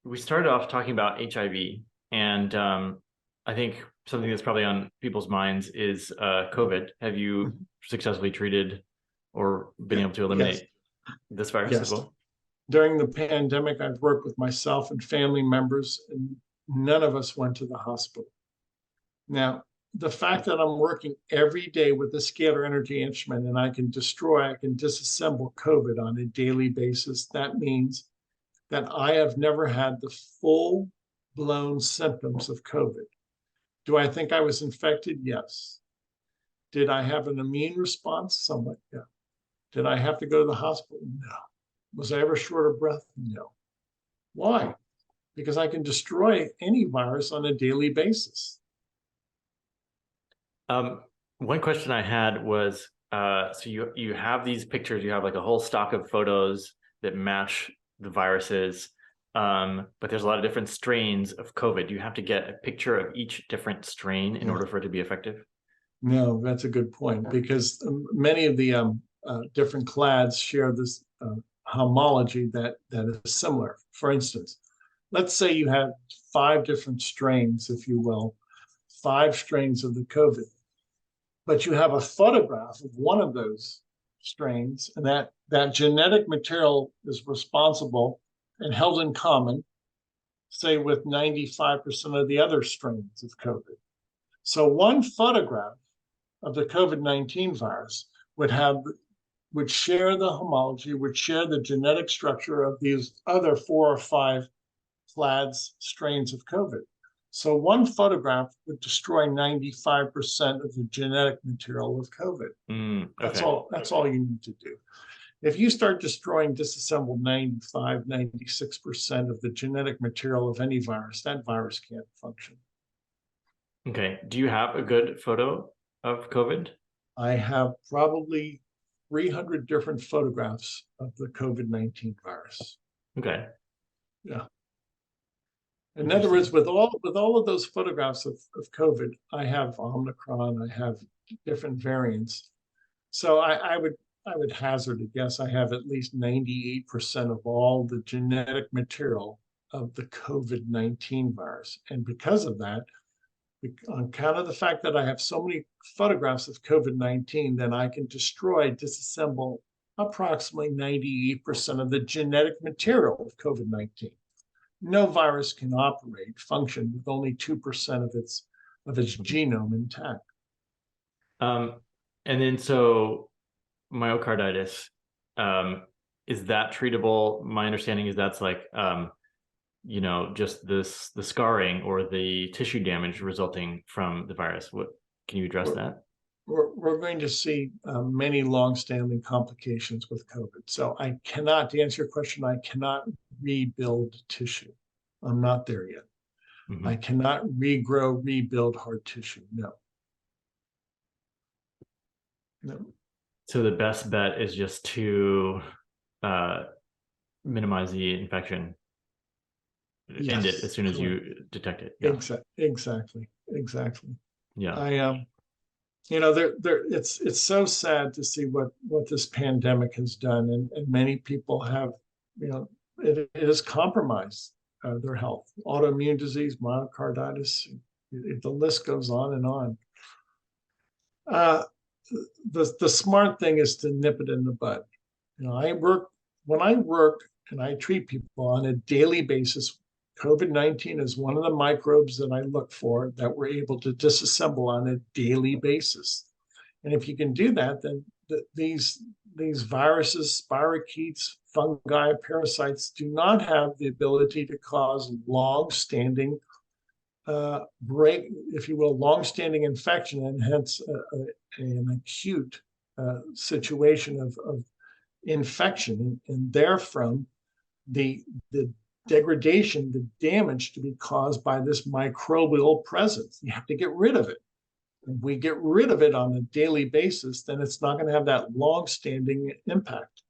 we started off talking about HIV, and I think something that's probably on people's minds is COVID. Have you successfully treated or been able to Yes, eliminate this virus as yes. well? During the pandemic, I've worked with myself and family members, and none of us went to the hospital. Now, the fact that I'm working every day with a scalar energy instrument and I can disassemble COVID on a daily basis, that means that I have never had the full blown symptoms of COVID. Do I think I was infected? Yes. Did I have an immune response? Somewhat, yeah. Did I have to go to the hospital? No. Was I ever short of breath? No. Why? Because I can destroy any virus on a daily basis. One question I had was, so you have these pictures, you have like a whole stock of photos that match the viruses, but there's a lot of different strains of COVID. Do you have to get a picture of each different strain in order for it to be effective? No, that's a good point because many of the different clades share this homology that is similar. For instance, let's say you have 5 different strains, if you will, 5 strains of the COVID, but you have a photograph of one of those strains, and that genetic material is responsible and held in common, say, with 95% of the other strains of COVID. So one photograph of the COVID-19 virus would share the homology, would share the genetic structure of these other 4 or 5 clades strains of COVID. So one photograph would destroy 95% of the genetic material of COVID. Okay. That's all you need to do. If you start destroying disassembled 95, 96% of the genetic material of any virus, that virus can't function. Okay. Do you have a good photo of COVID? I have probably 300 different photographs of the COVID-19 virus. Okay. Yeah. In other words, with all of those photographs of COVID, I have Omicron, I have different variants. So I would hazard a guess I have at least 98% of all the genetic material of the COVID-19 virus. And because of that, on account of the fact that I have so many photographs of COVID-19, then I can disassemble approximately 98% of the genetic material of COVID-19. No virus can function with only 2% of its genome intact. And then so myocarditis, is that treatable? My understanding is that's like just the scarring or the tissue damage resulting from the virus. What can you address that? We're going to see many long-standing complications with COVID. So to answer your question, I cannot rebuild tissue. I'm not there yet. Mm-hmm. I cannot rebuild hard tissue. No. So the best bet is just to minimize the infection. Yes, end it as soon as you detect it. Yeah. Exactly. Yeah. It's so sad to see what this pandemic has done, and many people have, it has compromised their health. Autoimmune disease, myocarditis, the list goes on and on. The smart thing is to nip it in the bud. When I work and I treat people on a daily basis. COVID-19 is one of the microbes that I look for that we're able to disassemble on a daily basis. And if you can do that, then these viruses, spirochetes, fungi, parasites do not have the ability to cause long-standing long-standing infection, and hence an acute situation of infection, and therefrom the degradation, the damage to be caused by this microbial presence. You have to get rid of it. If we get rid of it on a daily basis, then it's not going to have that long-standing impact.